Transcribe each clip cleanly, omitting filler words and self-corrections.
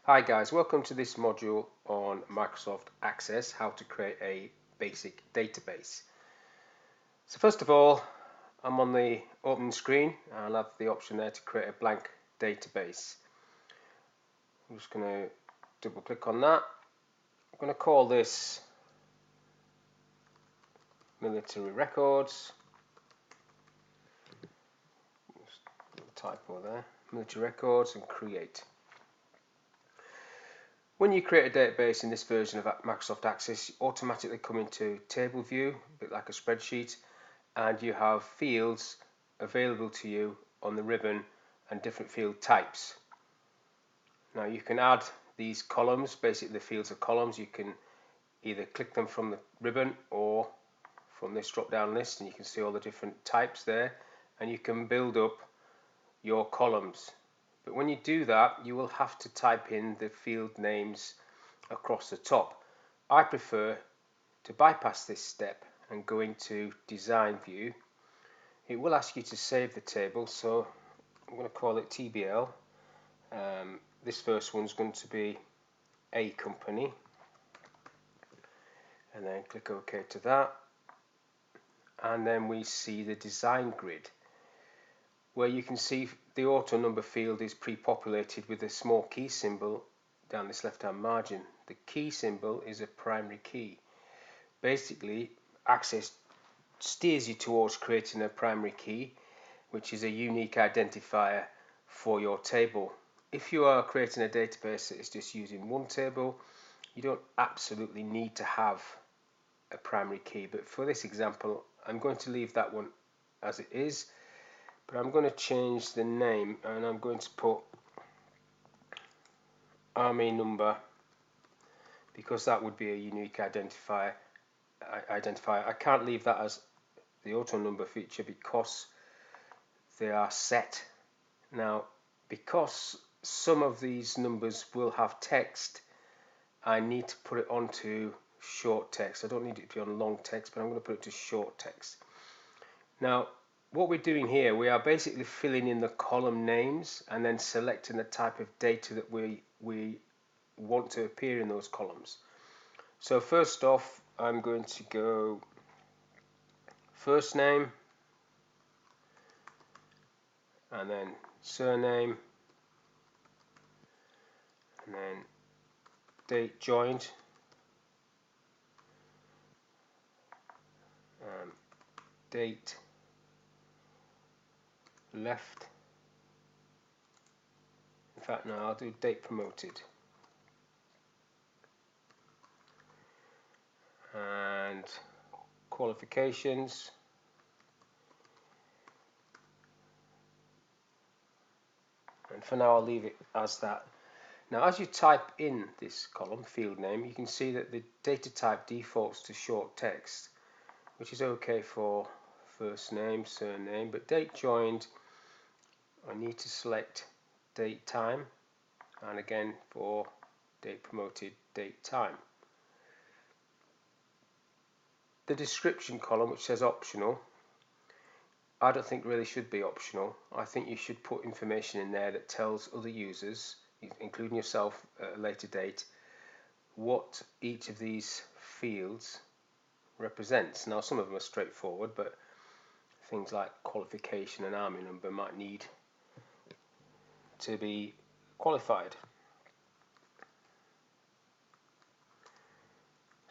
Hi guys, welcome to this module on Microsoft Access, how to create a basic database. So first of all, I'm on the opening screen and I'll have the option there to create a blank database. I'm just going to double click on that. I'm going to call this military records. Just a little typo there, military records, and create. When you create a database in this version of Microsoft Access, you automatically come into table view, a bit like a spreadsheet, and you have fields available to you on the ribbon and different field types. Now you can add these columns, basically the fields are columns. You can either click them from the ribbon or from this drop down list, and you can see all the different types there, and you can build up your columns. But when you do that, you will have to type in the field names across the top. I prefer to bypass this step and go into design view. It will ask you to save the table, so I'm going to call it TBL. This first one's going to be a company, and then click OK to that, and then we see the design grid, where you can see the auto number field is pre-populated with a small key symbol down this left hand margin. The key symbol is a primary key. Basically, Access steers you towards creating a primary key, which is a unique identifier for your table. If you are creating a database that is just using one table, you don't absolutely need to have a primary key, but for this example I'm going to leave that one as it is, but I'm going to change the name and I'm going to put army number, because that would be a unique identifier. I can't leave that as the auto number feature because they are set. Now, because some of these numbers will have text, I need to put it onto short text. I don't need it to be on long text, but I'm going to put it to short text. Now, what we're doing here, we are basically filling in the column names and then selecting the type of data that we want to appear in those columns. So first off, I'm going to go first name, and then surname, and then date joined, date left. In fact, no, I'll do date promoted, and qualifications, and for now I'll leave it as that. Now, as you type in this column, field name, you can see that the data type defaults to short text, which is okay for first name, surname, but date joined, I need to select date time, and again for date promoted, date time. The description column, which says optional, I don't think really should be optional. I think you should put information in there that tells other users, including yourself at a later date, what each of these fields represents. Now, some of them are straightforward, but things like qualification and army number might need to be qualified.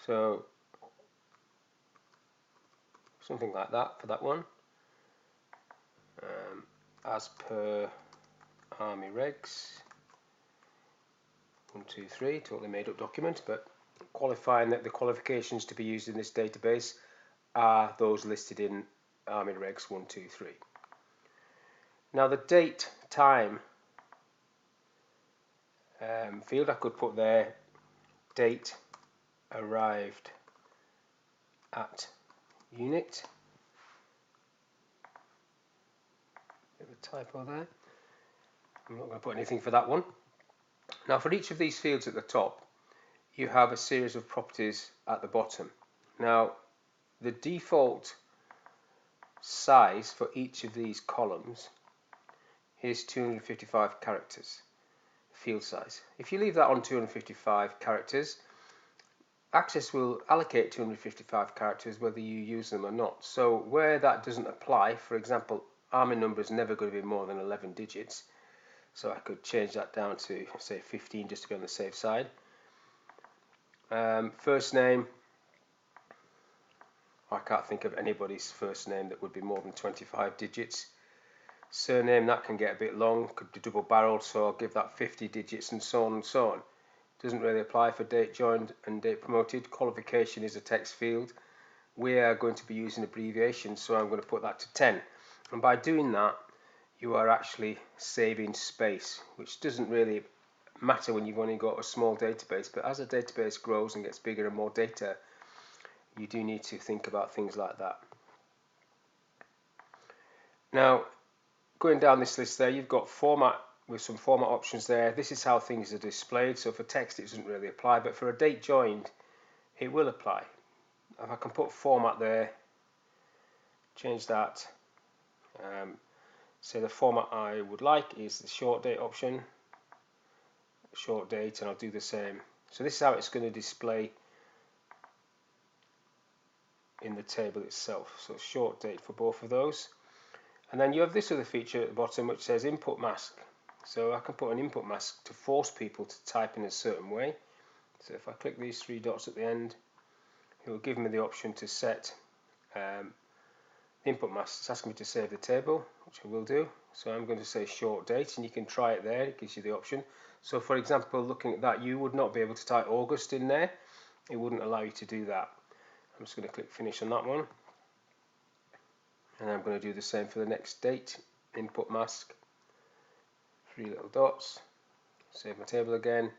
So something like that for that one. As per army regs 1, 2, 3, totally made up document, but qualifying that the qualifications to be used in this database are those listed in army regs 1, 2, 3. Now the date time field, I could put there date arrived at unit. Bit of a typo there. I'm not going to put anything for that one. Now, for each of these fields at the top, you have a series of properties at the bottom. Now, the default size for each of these columns is 255 characters. field size. If you leave that on 255 characters, Access will allocate 255 characters whether you use them or not. So where that doesn't apply, for example, army number is never going to be more than 11 digits. So I could change that down to, say, 15 just to be on the safe side. First name, I can't think of anybody's first name that would be more than 25 digits. Surname, that can get a bit long, could be double barreled, so I'll give that 50 digits and so on and so on. Doesn't really apply for date joined and date promoted. Qualification is a text field. We are going to be using abbreviations, so I'm going to put that to 10. And by doing that, you are actually saving space, which doesn't really matter when you've only got a small database, but as a database grows and gets bigger and more data, you do need to think about things like that. Now, going down this list there, you've got format with some format options there. This is how things are displayed, so for text it doesn't really apply, but for a date joined it will apply. If I can put format there, change that, so the format I would like is the short date option, short date, and I'll do the same. So this is how it's going to display in the table itself, so short date for both of those. And then you have this other feature at the bottom which says input mask. So I can put an input mask to force people to type in a certain way. So if I click these three dots at the end, it will give me the option to set the input mask. It's asking me to save the table, which I will do. So I'm going to say short date, and you can try it there. It gives you the option. So for example, looking at that, you would not be able to type August in there. It wouldn't allow you to do that. I'm just going to click finish on that one. And I'm going to do the same for the next date, input mask, three little dots, save my table again,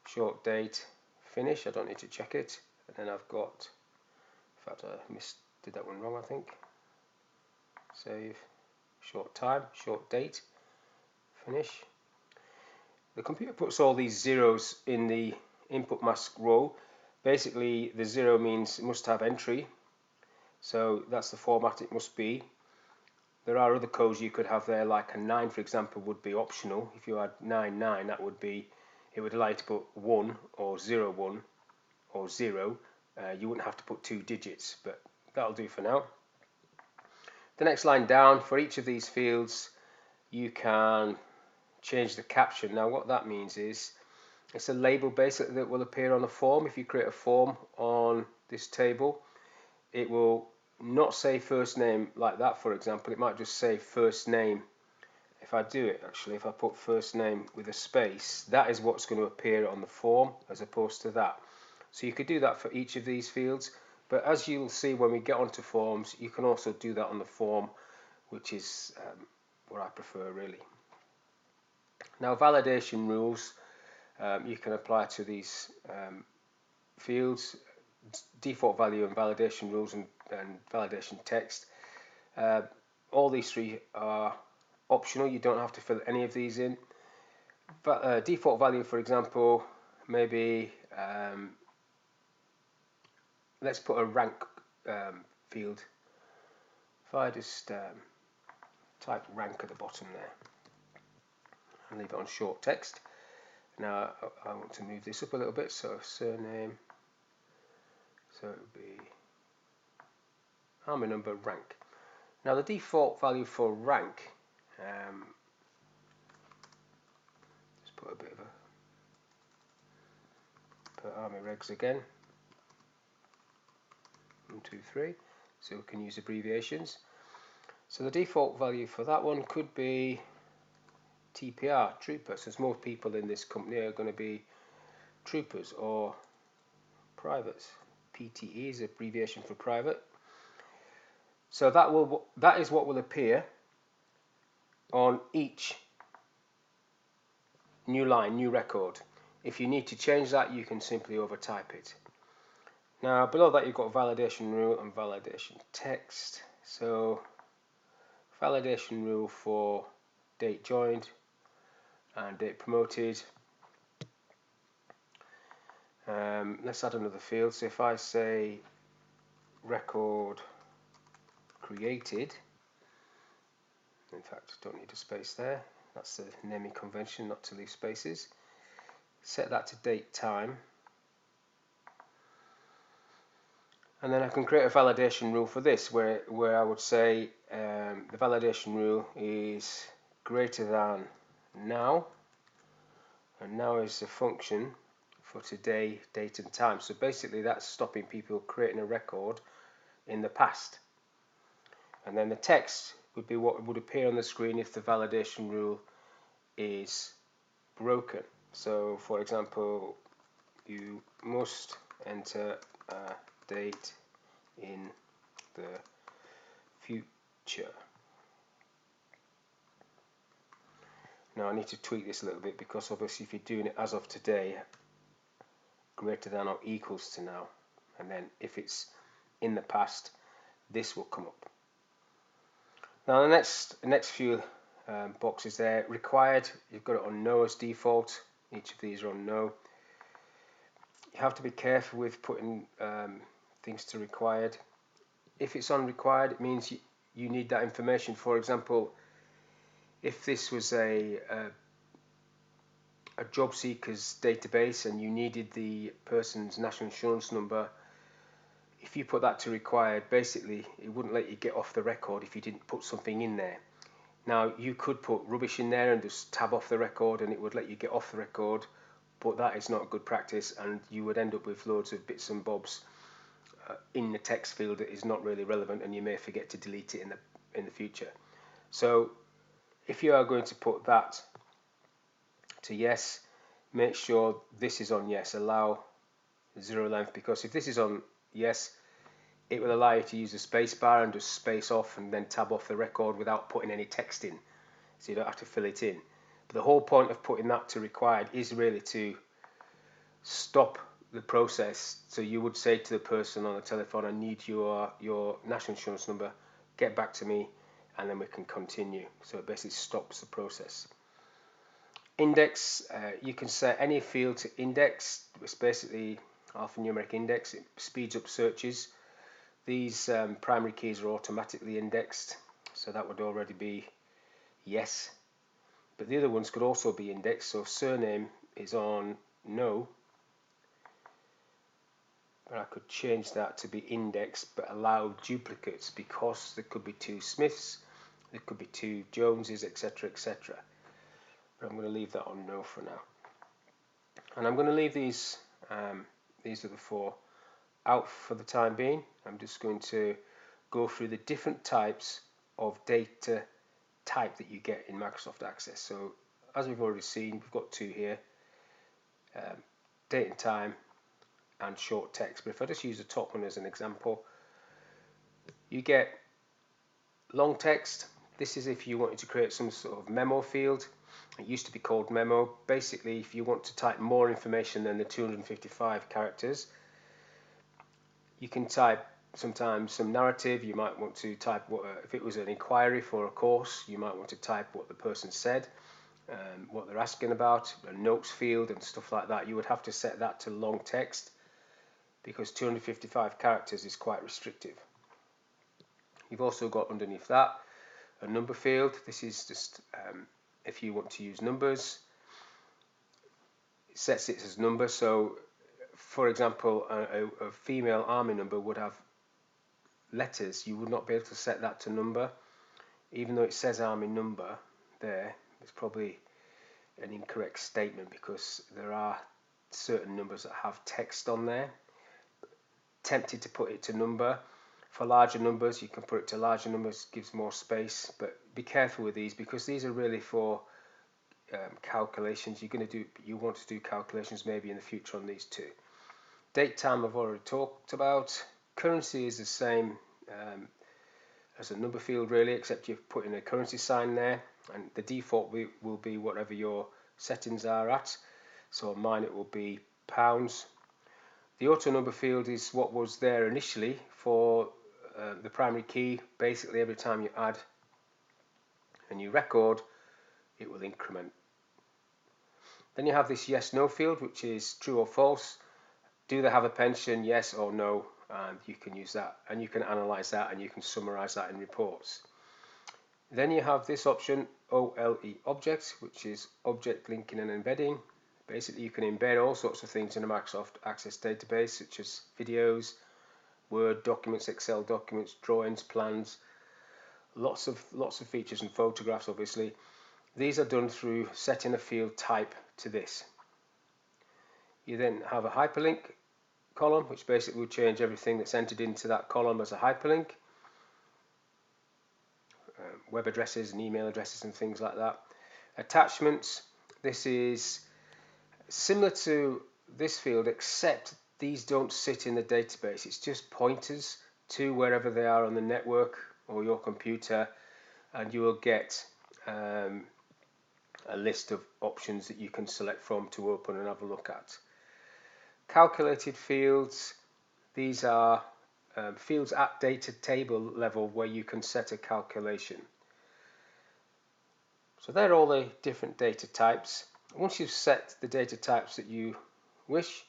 short date, finish, I don't need to check it, and then I've got, in fact I did that one wrong I think, save, short time, short date, finish. The computer puts all these zeros in the input mask row. Basically the zero means it must have entry, so that's the format it must be. There are other codes you could have there, like a 9 for example would be optional. If you had 99, that would be, it would allow you to put 1 or 01 or 0. You wouldn't have to put 2 digits, but that'll do for now. The next line down, for each of these fields you can change the caption. Now what that means is it's a label basically that will appear on a form. If you create a form on this table, it will not say first name like that, for example. It might just say first name. If I do it, actually, if I put first name with a space, that is what's going to appear on the form as opposed to that. So you could do that for each of these fields, but as you'll see when we get onto forms, you can also do that on the form, which is what I prefer really. Now validation rules you can apply to these fields, default value and validation rules and validation text. All these three are optional, you don't have to fill any of these in. But default value, for example, maybe let's put a rank field. If I just type rank at the bottom there and leave it on short text. Now I want to move this up a little bit, so surname, so it would be army number rank. Now the default value for rank, just put a bit of put army regs again, 1, 2, 3, so we can use abbreviations. So the default value for that one could be TPR, trooper, since most people in this company are going to be troopers or privates. PTE is abbreviation for private. So that is what will appear on each new line, new record. If you need to change that, you can simply overtype it. Now below that you've got validation rule and validation text. So validation rule for date joined and date promoted. Let's add another field. So if I say record created, in fact don't need a space there, That's the naming convention, not to leave spaces. Set that to date time. And then I can create a validation rule for this, where I would say the validation rule is greater than now, and now is a function for today, date and time. So basically that's stopping people creating a record in the past. And then the text would be what would appear on the screen if the validation rule is broken. So for example, you must enter a date in the future. Now I need to tweak this a little bit, because obviously if you're doing it as of today, greater than or equals to now, and then if it's in the past, this will come up. Now the next few boxes there, required, you've got it on no as default. Each of these are on no. You have to be careful with putting things to required. If it's on required, it means you need that information. For example, if this was a job seekers database and you needed the person's national insurance number, if you put that to required, basically it wouldn't let you get off the record if you didn't put something in there. Now you could put rubbish in there and just tab off the record and it would let you get off the record, but that is not good practice, and you would end up with loads of bits and bobs in the text field that is not really relevant, and you may forget to delete it in the future. So if you are going to put that to yes, make sure this is on yes, allow zero length, because if this is on yes, it will allow you to use the space bar and just space off and then tab off the record without putting any text in, so you don't have to fill it in. But the whole point of putting that to required is really to stop the process. So you would say to the person on the telephone, I need your national insurance number, get back to me, and then we can continue. So it basically stops the process. Index, you can set any field to index. It's basically alphanumeric index. It speeds up searches. These primary keys are automatically indexed, so that would already be yes. But the other ones could also be indexed. So surname is on no, but I could change that to be indexed but allow duplicates, because there could be two Smiths, there could be two Joneses, etc., etc. But I'm going to leave that on no for now. And I'm going to leave these are the four out for the time being. I'm just going to go through the different types of data type that you get in Microsoft Access. So as we've already seen, we've got two here, date and time and short text. But if I just use the top one as an example, you get long text. This is if you wanted to create some sort of memo field. It used to be called memo. Basically, if you want to type more information than the 255 characters, you can type sometimes some narrative. You might want to type if it was an inquiry for a course, you might want to type what the person said, what they're asking about, a notes field and stuff like that. You would have to set that to long text, because 255 characters is quite restrictive. You've also got underneath that a number field. This is just if you want to use numbers, it sets it as number. So for example, a female army number would have letters. You would not be able to set that to number, even though it says army number there. It's probably an incorrect statement, because there are certain numbers that have text on there. Tempted to put it to number. For larger numbers, you can put it to larger numbers, gives more space, but be careful with these, because these are really for calculations. You want to do calculations maybe in the future on these two. Date time I've already talked about. Currency is the same as a number field really, except you've put in a currency sign there, and the default will be whatever your settings are at. So on mine it will be pounds. The auto number field is what was there initially for the primary key. Basically every time you add a new record, it will increment. Then you have this yes no field, which is true or false. Do they have a pension, yes or no? And you can use that, and you can analyze that, and you can summarize that in reports. Then you have this option, OLE Objects, which is Object Linking and Embedding. Basically, you can embed all sorts of things in a Microsoft Access database, such as videos, Word documents, Excel documents, drawings, plans, lots of features, and photographs, obviously. These are done through setting a field type to this. You then have a hyperlink column, which basically will change everything that's entered into that column as a hyperlink. Web addresses and email addresses and things like that. Attachments, this is similar to this field, except these don't sit in the database. It's just pointers to wherever they are on the network or your computer, and you will get a list of options that you can select from to open and have a look at. Calculated fields, these are fields at data table level where you can set a calculation. So they're all the different data types. Once you've set the data types that you wish,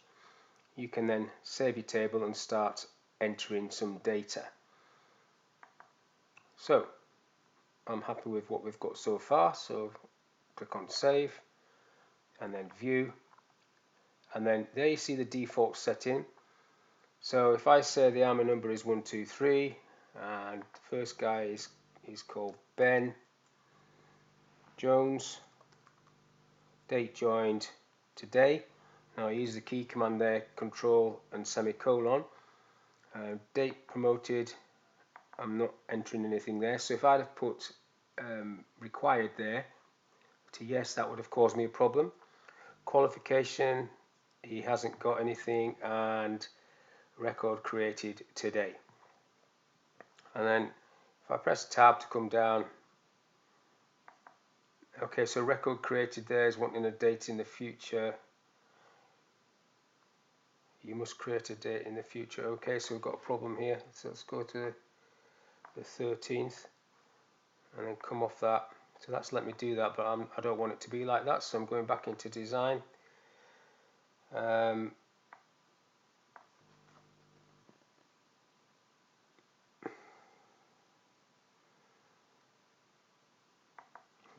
you can then save your table and start entering some data. So I'm happy with what we've got so far, so click on Save and then View, and then there you see the default setting. So if I say the ARMA number is 123 and the first guy is called Ben Jones, date joined today. Now I use the key command there, control and semicolon. Date promoted, I'm not entering anything there. So if I'd have put required there to yes, that would have caused me a problem. Qualification, he hasn't got anything, and record created today. And then if I press tab to come down, okay, so record created there is wanting a date in the future. You must create a date in the future. Okay, so we've got a problem here. So let's go to the 13th and then come off that. So that's let me do that, but I don't want it to be like that, so I'm going back into design.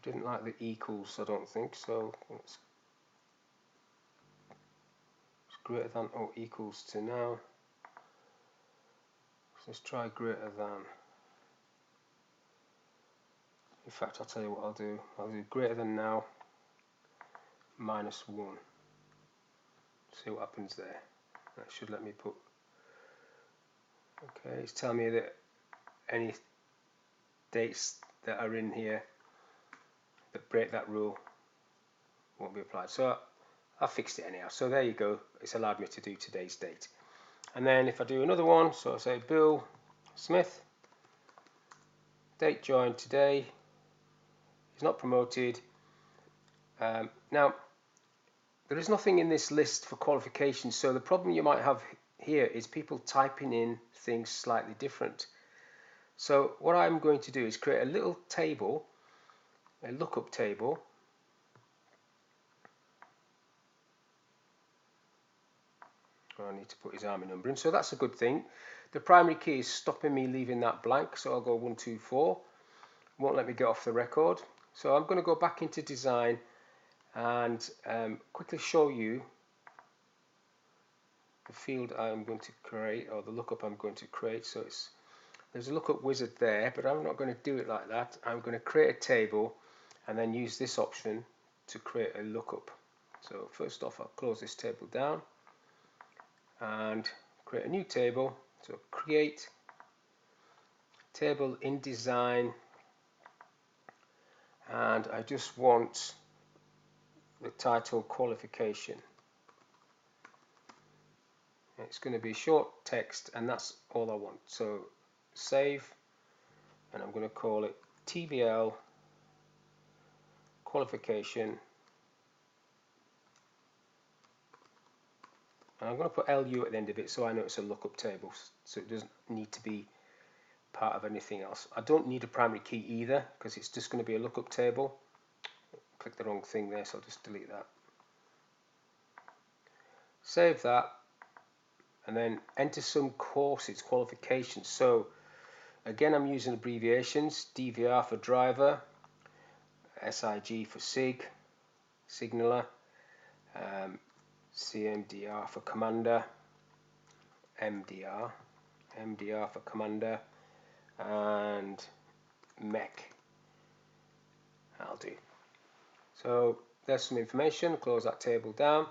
Didn't like the equals, I don't think, so it's greater than or equals to now. So let's try greater than. In fact, I'll tell you what I'll do. I'll do greater than now minus 1. See what happens there. That should let me put. Okay, it's telling me that any dates that are in here that break that rule won't be applied. So I fixed it anyhow. So there you go. It's allowed me to do today's date. And then if I do another one, so I say Bill Smith, date joined today. He's not promoted. Now, there is nothing in this list for qualifications, so the problem you might have here is people typing in things slightly different. So what I'm going to do is create a little table, a lookup table. I need to put his ARMA number in, so that's a good thing. The primary key is stopping me leaving that blank, so I'll go 124. Won't let me get off the record. So I'm going to go back into design and quickly show you the field I'm going to create, or the lookup I'm going to create. So there's a lookup wizard there, but I'm not going to do it like that. I'm going to create a table and then use this option to create a lookup. So first off, I'll close this table down and create a new table. So create table in design, and I just want the title qualification. It's going to be short text, and that's all I want. So save, and I'm going to call it TBL qualification, and I'm going to put LU at the end of it so I know it's a lookup table, so it doesn't need to be part of anything else. I don't need a primary key either because it's just going to be a lookup table. Click the wrong thing there, so I'll just delete that. Save that, and then enter some courses, qualifications. So Again, I'm using abbreviations: DVR for driver, SIG for signaller, CMDR for commander, MDR for commander, and mech. I'll do. So there's some information. Close that table down.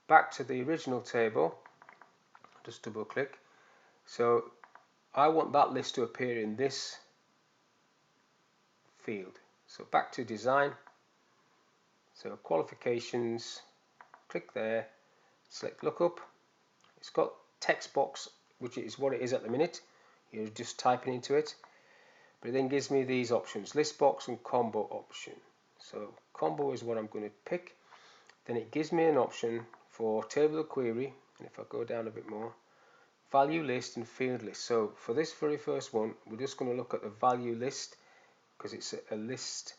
Back to the original table. Just double click. So I want that list to appear in this field. So back to design. So qualifications. Click there. Select lookup. It's got text box, which is what it is at the minute. You're just typing into it. But it then gives me these options: list box and combo option. So combo is what I'm going to pick. Then it gives me an option for table of query, and if I go down a bit more, value list and field list. So for this very first one, we're just going to look at the value list, because it's a list,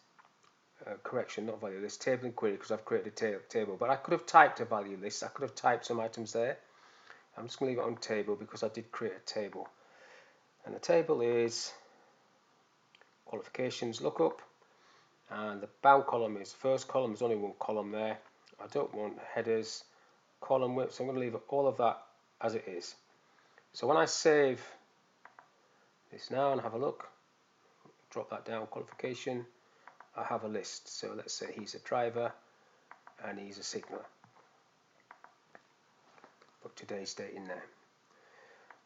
correction, not value list, table and query, because I've created a table. But I could have typed a value list. I could have typed some items there. I'm just going to leave it on table because I did create a table. And the table is qualifications lookup, and the bound column is first column. There's only one column there. I don't want headers, column width, so I'm going to leave all of that as it is. So when I save this now and have a look, drop that down, qualification, I have a list. So let's say he's a driver and he's a signaller. Put today's date in there.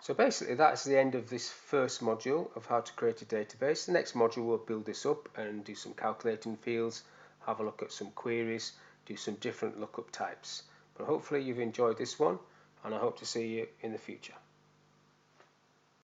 So basically that's the end of this first module of how to create a database. The next module will build this up and do some calculating fields, have a look at some queries, do some different lookup types. But hopefully you've enjoyed this one, and I hope to see you in the future.